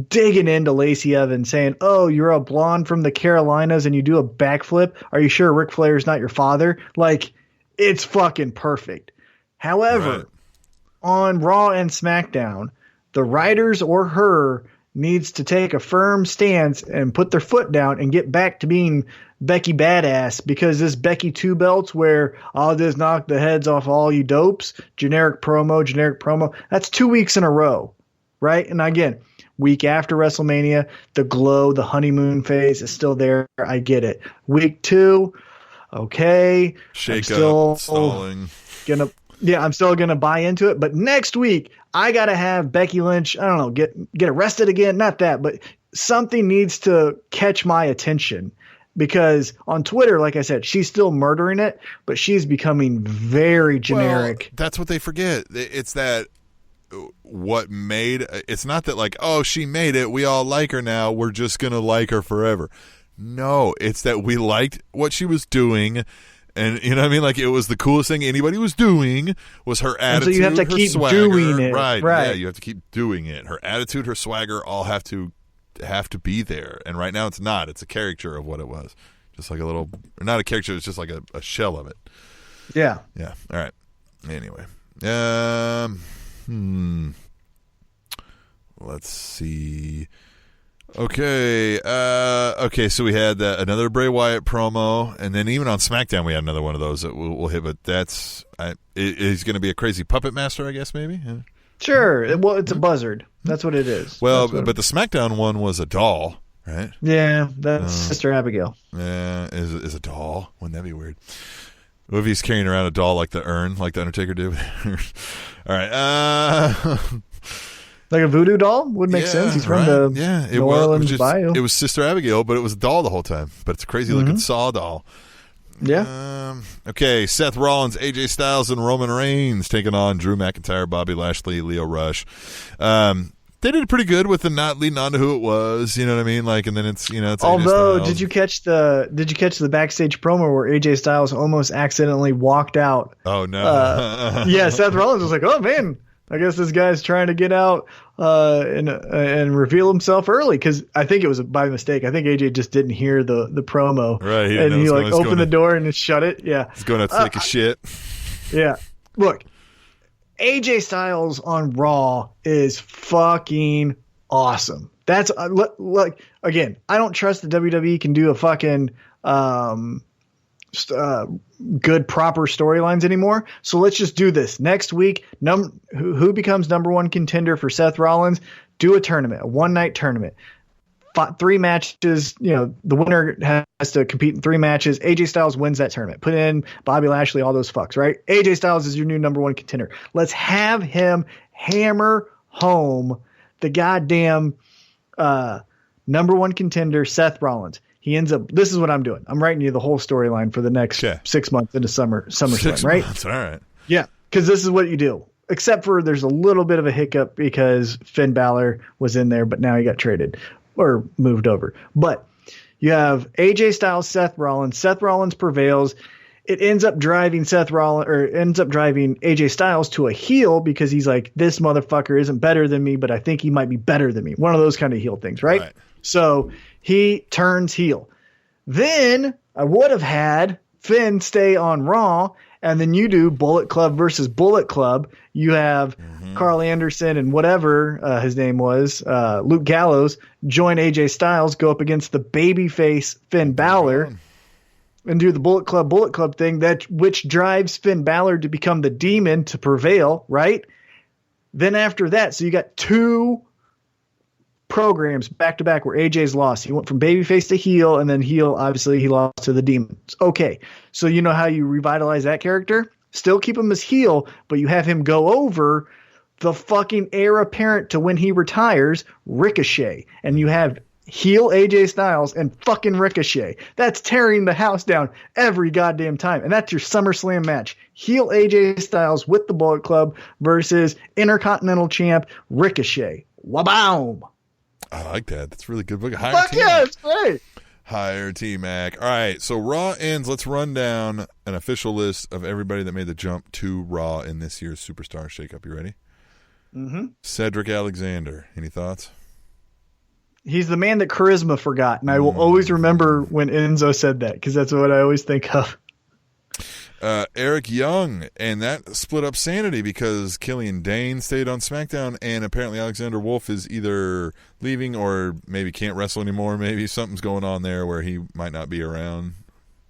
digging into Lacey Evans, saying, "Oh, you're a blonde from the Carolinas and you do a backflip. Are you sure Ric Flair's not your father?" Like, it's fucking perfect. However, on Raw and SmackDown, the writers or her needs to take a firm stance and put their foot down and get back to being Becky Badass, because this Becky Two Belts where I'll just knock the heads off all you dopes, generic promo, that's 2 weeks in a row, right? And again, week after WrestleMania, the glow, the honeymoon phase is still there. I get it. Week 2, okay. Shakeup, stalling. I'm still gonna buy into it. But next week, I gotta have Becky Lynch, I don't know, get arrested again. Not that, but something needs to catch my attention. Because on Twitter, like I said, she's still murdering it, but she's becoming very generic. Well, that's what they forget. It's that it's not that like, oh, she made it, we all like her now, we're just gonna like her forever. No, it's that we liked what she was doing, and you know what I mean, like it was the coolest thing anybody was doing was her attitude, and so you have to keep swagger, doing it, right? Yeah, you have to keep doing it. Her attitude, her swagger, all have to be there, and right now it's not. It's a caricature of what it was, just like a little, not a caricature, it's just like a shell of it. Yeah. All right, anyway, let's see. Okay, so we had another Bray Wyatt promo, and then even on SmackDown we had another one of those that we'll hit, but he's going to be a crazy puppet master, I guess, maybe? Yeah. Sure. Well, it's a buzzard. That's what it is. Well, but the SmackDown one was a doll, right? Yeah, that's Sister Abigail. Yeah, is a doll. Wouldn't that be weird? What if he's carrying around a doll like the urn, like the Undertaker did? All right. Like a voodoo doll would make sense. He's from the New Orleans Bayou. It was Sister Abigail, but it was a doll the whole time. But it's a crazy looking saw doll. Yeah. Okay, Seth Rollins, AJ Styles, and Roman Reigns taking on Drew McIntyre, Bobby Lashley, Lio Rush. They did pretty good with the not leading on to who it was. You know what I mean? Like, and then it's it's. Although, did you catch the backstage promo where AJ Styles almost accidentally walked out? Oh no! Yeah, Seth Rollins was like, "Oh man, I guess this guy's trying to get out and reveal himself early," because I think it was by mistake. I think AJ just didn't hear the promo, right? And he opened the door and shut it. Yeah, he's going to take a shit. Yeah, look, AJ Styles on Raw is fucking awesome. That's like, again, I don't trust that WWE can do a fucking good proper storylines anymore. So let's just do this next week. Who becomes number one contender for Seth Rollins? Do a tournament, a one-night tournament. 3 matches. The winner has to compete in 3 matches. AJ Styles wins that tournament. Put in Bobby Lashley, all those fucks, right? AJ Styles is your new number one contender. Let's have him hammer home the goddamn number one contender, Seth Rollins. He ends up. This is what I'm doing. I'm writing you the whole storyline for the next 6 months into SummerSlam, right? 6 months, all right. Yeah, because this is what you do. Except for there's a little bit of a hiccup because Finn Balor was in there, but now he got traded or moved over. But you have AJ Styles, Seth Rollins. Seth Rollins prevails. It ends up driving AJ Styles to a heel because he's like, this motherfucker isn't better than me, but I think he might be better than me. One of those kind of heel things, right? So he turns heel. Then I would have had Finn stay on Raw, and then you do Bullet Club versus Bullet Club. You have Carl Anderson and whatever his name was, Luke Gallows, join AJ Styles, go up against the babyface Finn Balor, and do the Bullet Club thing, which drives Finn Balor to become the Demon to prevail, right? Then after that, so you got 2 programs back to back where AJ's lost. He went from babyface to heel, and then heel, obviously, he lost to the Demon. Okay, so you know how you revitalize that character? Still keep him as heel, but you have him go over the fucking heir apparent to when he retires, Ricochet. And you have heel AJ Styles and fucking Ricochet. That's tearing the house down every goddamn time. And that's your SummerSlam match. Heel AJ Styles with the Bullet Club versus Intercontinental Champ Ricochet. Waboom! I like that. That's a really good book. Hire Fuck T-Mac. yeah, it's great. Hire T-Mac. All right, so Raw ends. Let's run down an official list of everybody that made the jump to Raw in this year's Superstar Shakeup. You ready? Mm-hmm. Cedric Alexander. Any thoughts? He's the man that charisma forgot, and I will always remember when Enzo said that because that's what I always think of. Eric Young, and that split up Sanity because Killian Dane stayed on SmackDown, and apparently Alexander Wolf is either leaving or maybe can't wrestle anymore. Maybe something's going on there where he might not be around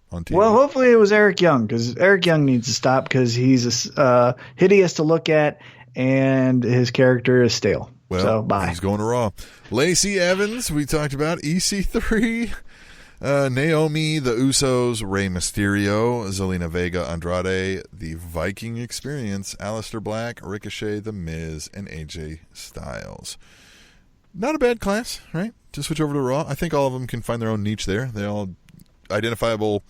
on TV. Well, hopefully it was Eric Young because Eric Young needs to stop because he's hideous to look at, and his character is stale. Well, so bye. He's going to Raw. Lacey Evans, we talked about. EC3. Naomi, the Usos, Rey Mysterio, Zelina Vega, Andrade, the Viking Experience, Aleister Black, Ricochet, The Miz, and AJ Styles. Not a bad class, right? To switch over to Raw. I think all of them can find their own niche there. They all identifiable,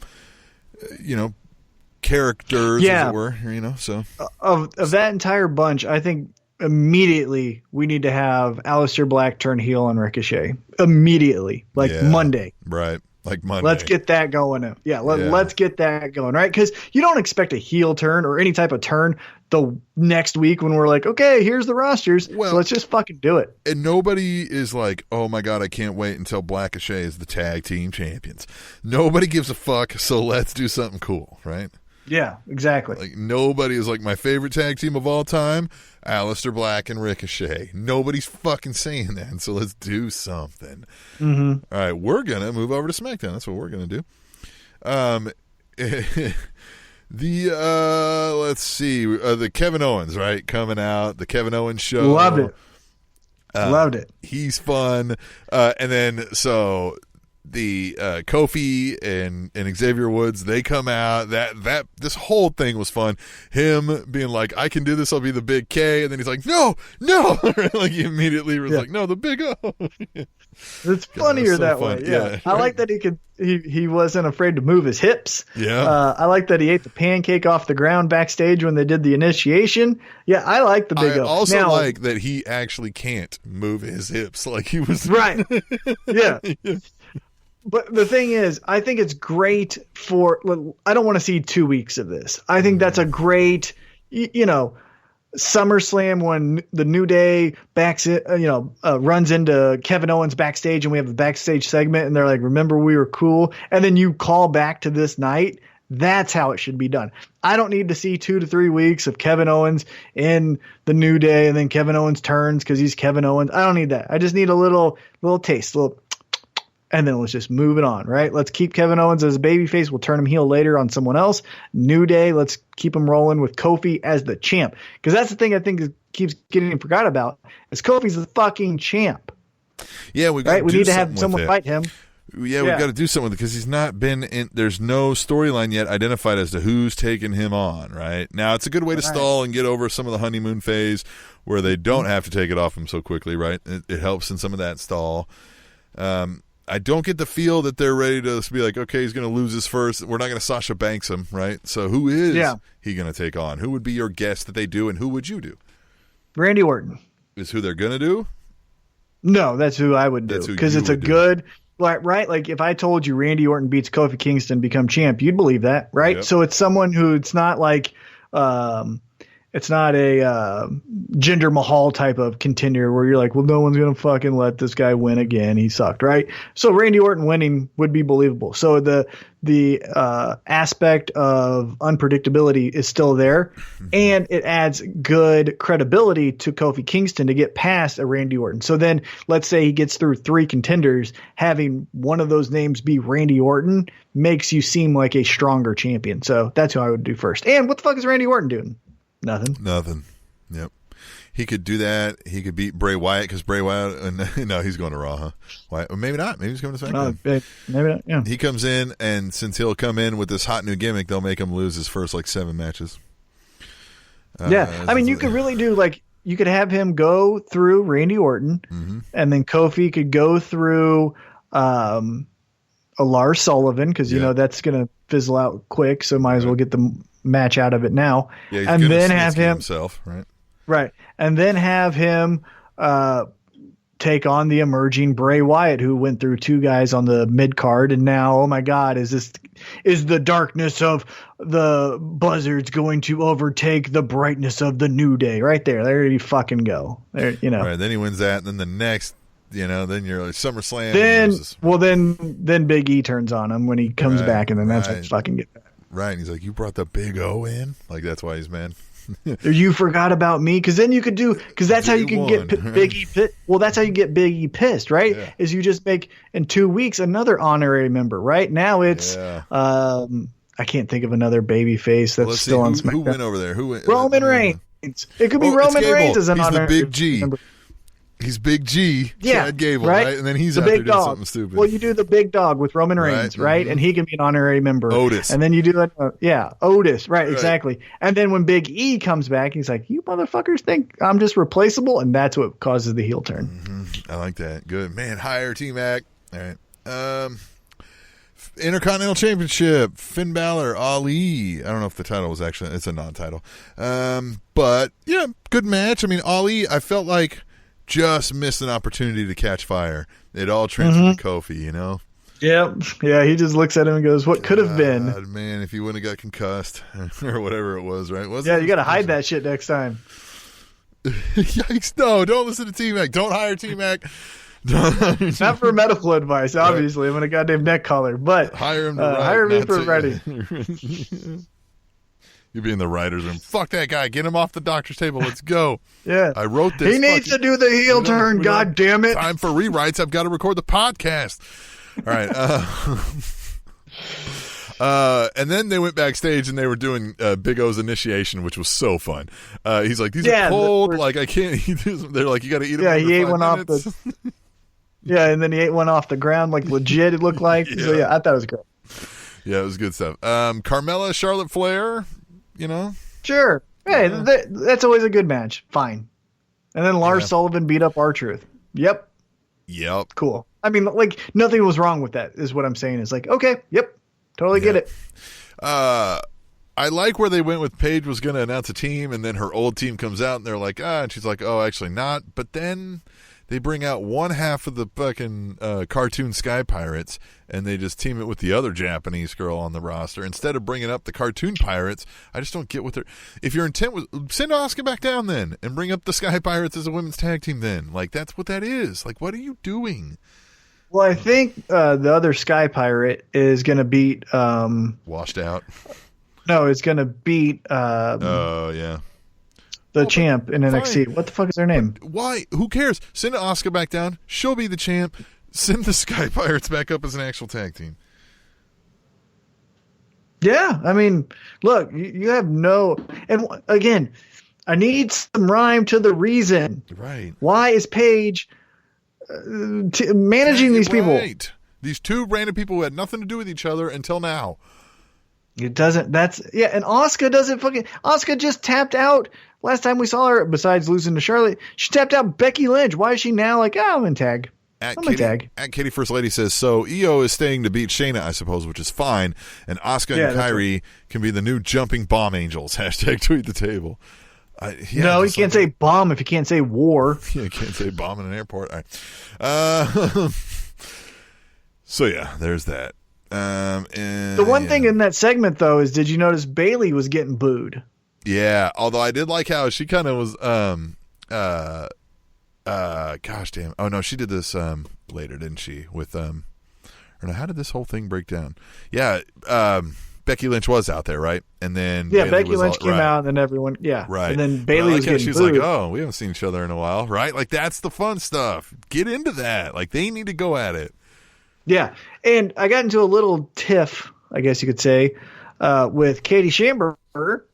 characters, as it were, so. Of that entire bunch, I think immediately we need to have Aleister Black turn heel on Ricochet. Immediately. Monday. Right. Like Monday. Let's get that going. Let's get that going, right? Because you don't expect a heel turn or any type of turn the next week when we're like, okay, here's the rosters. So let's just fucking do it. And nobody is like, oh my God, I can't wait until Black and Shay is the tag team champions. Nobody gives a fuck, so let's do something cool, right? Yeah, exactly. Like nobody is like my favorite tag team of all time, Aleister Black and Ricochet. Nobody's fucking saying that, so let's do something. Mm-hmm. All right, we're gonna move over to SmackDown. That's what we're gonna do. Let's see, the Kevin Owens, right, coming out, the Kevin Owens show. Loved it. Loved it. He's fun, and then so. The Kofi and Xavier Woods, they come out. That this whole thing was fun. Him being like, I can do this, I'll be the big K, and then he's like, no like he immediately was like, no, the big O. It's funnier that way. Yeah. I like that he wasn't afraid to move his hips. I like that he ate the pancake off the ground backstage when they did the initiation. Yeah, I like the big O. I also like that he actually can't move his hips like he was right. Yeah. But the thing is, I think it's great for – I don't want to see 2 weeks of this. I think that's a great SummerSlam when the New Day runs into Kevin Owens backstage and we have the backstage segment and they're like, remember we were cool? And then you call back to this night. That's how it should be done. I don't need to see 2 to 3 weeks of Kevin Owens in the New Day and then Kevin Owens turns because he's Kevin Owens. I don't need that. I just need a little taste, and then let's just move it on, right? Let's keep Kevin Owens as a babyface. We'll turn him heel later on someone else. New Day, let's keep him rolling with Kofi as the champ. Because that's the thing I think keeps getting forgot about is Kofi's the fucking champ. Yeah, we need to have someone fight him. Yeah, we've got to do something with it because he's not been in. There's no storyline yet identified as to who's taking him on. Right now, it's a good way to stall and get over some of the honeymoon phase where they don't have to take it off him so quickly. Right, it helps in some of that stall. I don't get the feel that they're ready to be like, okay, he's going to lose his first. We're not going to Sasha Banks him, right? So who is he going to take on? Who would be your guess that they do, and who would you do? Randy Orton. Is who they're going to do? No, that's who I would do because it's a good – right? Like if I told you Randy Orton beats Kofi Kingston, become champ, you'd believe that, right? Yep. So it's someone who it's not like it's not a Jinder Mahal type of contender where you're like, well, no one's going to fucking let this guy win again. He sucked, right? So Randy Orton winning would be believable. So the aspect of unpredictability is still there, and it adds good credibility to Kofi Kingston to get past a Randy Orton. So then let's say he gets through 3 contenders, having one of those names be Randy Orton makes you seem like a stronger champion. So that's who I would do first. And what the fuck is Randy Orton doing? Nothing. Yep. He could do that. He could beat Bray Wyatt because Bray Wyatt. No, he's going to Raw, huh? Wyatt, maybe not. Maybe he's going to SmackDown. Maybe not. Yeah. He comes in, and since he'll come in with this hot new gimmick, they'll make him lose his first 7 matches. I mean, you could really do you could have him go through Randy Orton, and then Kofi could go through a Lars Sullivan because that's going to fizzle out quick. So might as well get the match out of it now, and then have him himself, right, and then have him take on the emerging Bray Wyatt, who went through 2 guys on the mid card, and now, oh my God, is the darkness of the Buzzards going to overtake the brightness of the New Day? Right there you fucking go. There, Right, then he wins that, and then the next, then you're like SummerSlam. Then Big E turns on him when he comes back, and then that's what fucking get back. Right, and he's like, "You brought the Big O in?" Like that's why he's mad. You forgot about me, because then you could because that's how you can get Big E pissed. Well, that's how you get Big E pissed, right? Yeah. Is you just make in 2 weeks another honorary member. Right now it's I can't think of another baby face that's still on SmackDown. Who went over there? Who went? Roman Reigns. It could be Roman Reigns as an honorary member. He's the Big G. He's Big G, Chad Gable, right? And then he's out there doing something stupid. Well, you do the big dog with Roman Reigns, right? And he can be an honorary member. Otis. And then you do Otis, right, exactly. And then when Big E comes back, he's like, you motherfuckers think I'm just replaceable? And that's what causes the heel turn. Mm-hmm. I like that. Good. Man, hire T-Mac. All right. Intercontinental Championship, Finn Balor, Ali. I don't know if the title was it's a non-title. But, yeah, good match. I mean, Ali, I felt like just missed an opportunity to catch fire. It all transferred to Kofi, Yep. Yeah, he just looks at him and goes, what could have been? Man, if he wouldn't have got concussed or whatever it was, right? You got to hide that shit next time. Yikes. No, don't listen to T-Mac. Don't hire T-Mac. Not for medical advice, obviously. I'm in a goddamn neck collar, but hire him hire me for writing. You'd be in the writer's room. Fuck that guy. Get him off the doctor's table. Let's go. Yeah. I wrote this. He needs to do the heel turn. God damn it. Time for rewrites. I've got to record the podcast. All right. And then they went backstage and they were doing Big O's initiation, which was so fun. He's like, these are cold. Like, I can't eat this. They're like, you got to eat them. Yeah, he ate one off the. Yeah, and then he ate one off the ground, like legit. It looked like. So I thought it was great. Yeah, it was good stuff. Carmella, Charlotte Flair. Sure. Hey, that's always a good match. Fine. And then Lars Sullivan beat up R-Truth. Yep. Cool. I mean, like, nothing was wrong with that, is what I'm saying. It's like, okay, yep, totally get it. I like where they went with Paige was going to announce a team, and then her old team comes out, and they're like, and she's like, oh, actually not. But then they bring out one half of the fucking cartoon Sky Pirates, and they just team it with the other Japanese girl on the roster. Instead of bringing up the cartoon pirates, I just don't get what they're... If your intent was... Send Asuka back down then, and bring up the Sky Pirates as a women's tag team then. Like, that's what that is. Like, what are you doing? Well, I think the other Sky Pirate is going to beat... Washed out? No, it's going to beat... yeah. The champ in NXT. Fine. What the fuck is her name? Why? Who cares? Send Asuka back down. She'll be the champ. Send the Sky Pirates back up as an actual tag team. Yeah, I mean, look, you have no... And again, I need some rhyme to the reason. Right. Why is Paige managing these people? Right. These two random people who had nothing to do with each other until now. It doesn't... and Asuka doesn't fucking... Asuka just tapped out... Last time we saw her, besides losing to Charlotte, she tapped out Becky Lynch. Why is she now like, I'm in tag? At Katie First Lady says, so Io is staying to beat Shayna, I suppose, which is fine. And Asuka and Kairi can be the new jumping bomb angels. # tweet the table. No, you can't say bomb if you can't say war. Yeah, you can't say bomb in an airport. All right. So, yeah, there's that. And the one thing in that segment, though, is did you notice Bayley was getting booed? Yeah, although I did like how she kind of was, gosh damn. Oh, no, she did this later, didn't she? With, or no, how did this whole thing break down? Yeah, Becky Lynch was out there, right? And then Becky Lynch came out, and then everyone, right. And then Bayley was getting she was booed. like, oh, we haven't seen each other in a while, right? Like, that's the fun stuff. Get into that. Like, they need to go at it. Yeah, and I got into a little tiff, I guess you could say, with Katie Shamber,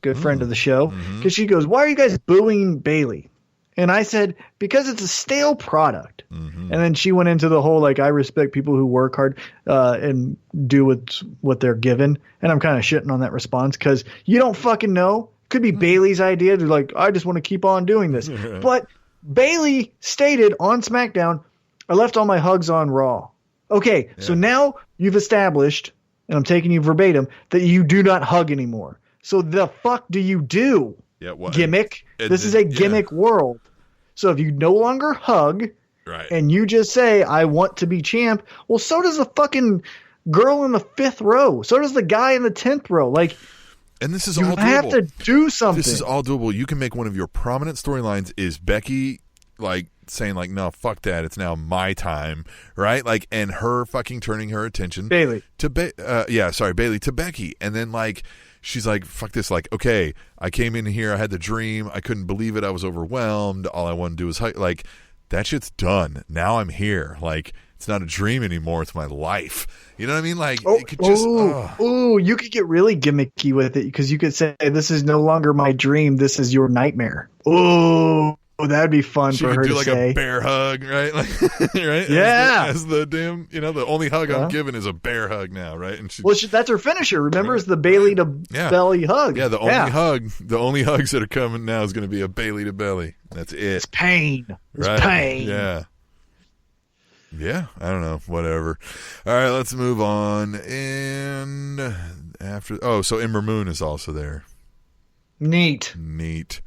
good friend of the show, because she goes, why are you guys booing Bayley? And I said, because it's a stale product. And then she went into the whole, like, I respect people who work hard and do what they're given. And I'm kind of shitting on that response because you don't fucking know. Could be Bayley's idea. They're like, I just want to keep on doing this. But Bayley stated on SmackDown, I left all my hugs on Raw. Okay, so now you've established, and I'm taking you verbatim, that you do not hug anymore. So the fuck do you do? Yeah, what? Gimmick. This is a gimmick world. So if you no longer hug Right. and you just say, I want to be champ, well, so does the fucking girl in the 5th row. So does the guy in the 10th row. Like, and this is you all doable. have to do something. This is all doable. You can make one of your prominent storylines is Becky, like, saying, like, no, fuck that. It's now my time, right? Like, and her fucking turning her attention. Bailey. To Bailey to Becky. And then, like, she's like, fuck this. Like, okay, I came in here. I had the dream. I couldn't believe it. I was overwhelmed. All I want to do is, like, that shit's done. Now I'm here. Like, it's not a dream anymore. It's my life. You know what I mean? Like, it could just. You could get really gimmicky with it because you could say, this is no longer my dream. This is your nightmare. Oh, that'd be fun she for her could do to like say. A bear hug, right? Like, right? Yeah. As the damn, the only hug I'm giving is a bear hug now, right? And that's her finisher. Remember, it's the Bailey to belly hug. Yeah, the only hugs that are coming now is going to be a Bailey to belly. That's it. It's pain. It's right? pain. Yeah. Yeah, I don't know. Whatever. All right, let's move on. And so Ember Moon is also there. Neat. Then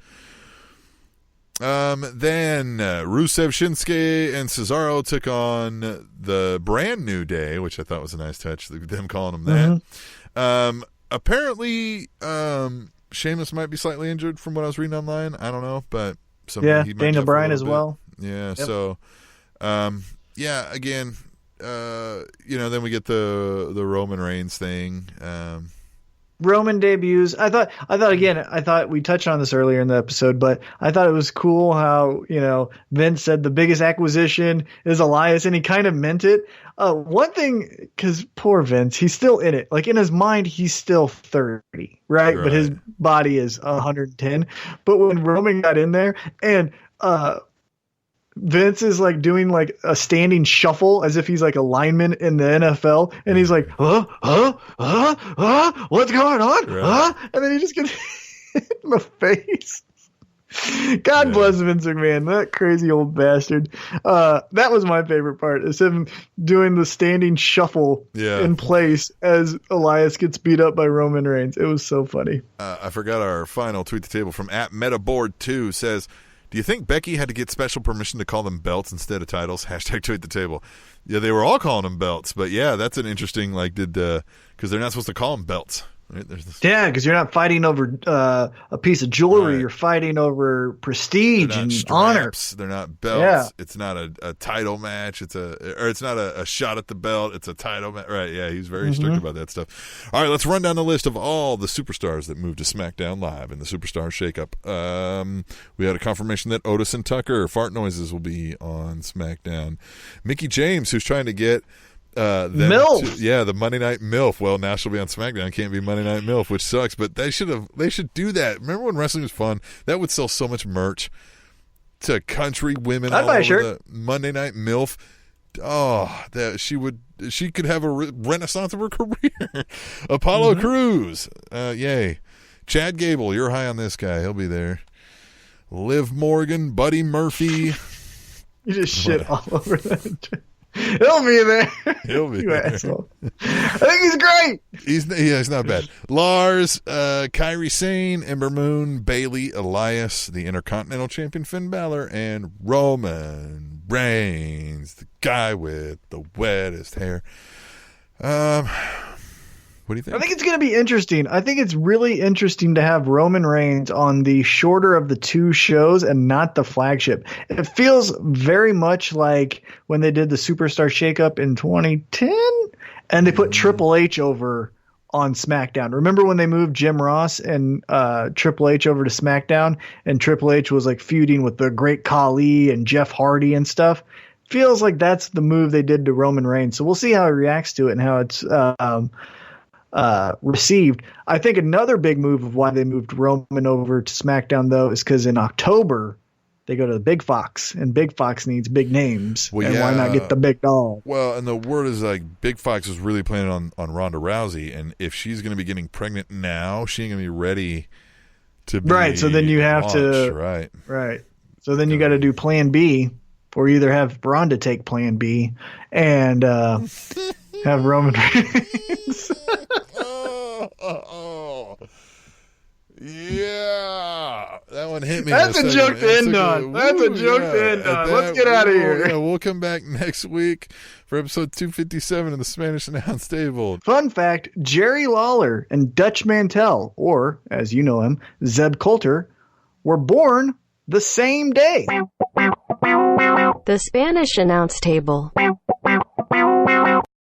Rusev, Shinsuke, and Cesaro took on the Brand New Day, which I thought was a nice touch, them calling them that. Apparently, Sheamus might be slightly injured from what I was reading online. I don't know, but he might Daniel Bryan as well. Yeah, yep. So, again, then we get the Roman Reigns thing. Roman debuts. I thought we touched on this earlier in the episode, but I thought it was cool how, Vince said the biggest acquisition is Elias, and he kind of meant it. One thing, because poor Vince, he's still in it. Like, in his mind, he's still 30, right? But his body is 110. But when Roman got in there and, Vince is like doing like a standing shuffle as if he's like a lineman in the NFL, and he's like, what's going on? Right. And then he just gets hit in the face. God bless Vince McMahon, that crazy old bastard. That was my favorite part, is him doing the standing shuffle in place as Elias gets beat up by Roman Reigns. It was so funny. I forgot our final tweet the table from @MetaBoard2 says, do you think Becky had to get special permission to call them belts instead of titles? # tweet the table. Yeah, they were all calling them belts, but yeah, that's an interesting, because they're not supposed to call them belts. Right? Yeah, because you're not fighting over a piece of jewelry. Right. You're fighting over prestige and honor. They're not belts. Yeah. It's not a title match. It's not a shot at the belt. It's a title match. Right? Yeah, he's very strict about that stuff. All right, let's run down the list of all the superstars that moved to SmackDown Live in the Superstar Shakeup. We had a confirmation that Otis and Tucker fart noises will be on SmackDown. Mickey James, who's trying to get MILF. The Monday Night MILF. Well, now she'll be on SmackDown. Can't be Monday Night MILF, which sucks. But they should do that. Remember when wrestling was fun? That would sell so much merch to country women. I'd buy a shirt. The Monday Night MILF. Oh, she could have a renaissance of her career. Apollo Crews. Yay. Chad Gable. You're high on this guy. He'll be there. Liv Morgan. Buddy Murphy. You just shit all over that. He'll be there. He'll be there. Asshole. I think he's great. He's not bad. Lars, Kairi Sane, Ember Moon, Bailey, Elias, the Intercontinental Champion Finn Balor, and Roman Reigns, the guy with the wettest hair. What do you think? I think it's going to be interesting. I think it's really interesting to have Roman Reigns on the shorter of the two shows and not the flagship. It feels very much like when they did the Superstar Shakeup in 2010 and they put Triple H over on SmackDown. Remember when they moved Jim Ross and Triple H over to SmackDown, and Triple H was like feuding with the Great Khali and Jeff Hardy and stuff? Feels like that's the move they did to Roman Reigns. So we'll see how he reacts to it and how it's received. I think another big move of why they moved Roman over to SmackDown, though, is because in October they go to the Big Fox, and Big Fox needs big names. Well, and why not get the big dog? Well, and the word is like Big Fox was really planning on Ronda Rousey, and if she's going to be getting pregnant now, she ain't going to be ready to be right. So then you have launched, right. So then you got to do Plan B, or either have Ronda take Plan B and have Roman Reigns. Yeah, that one hit me. That's a joke to end on. That's a joke to end on. Let's get out of here. Yeah, we'll come back next week for episode 257 of the Spanish Announce Table. Fun fact, Jerry Lawler and Dutch Mantell, or as you know him, Zeb Coulter, were born the same day. The Spanish Announce Table.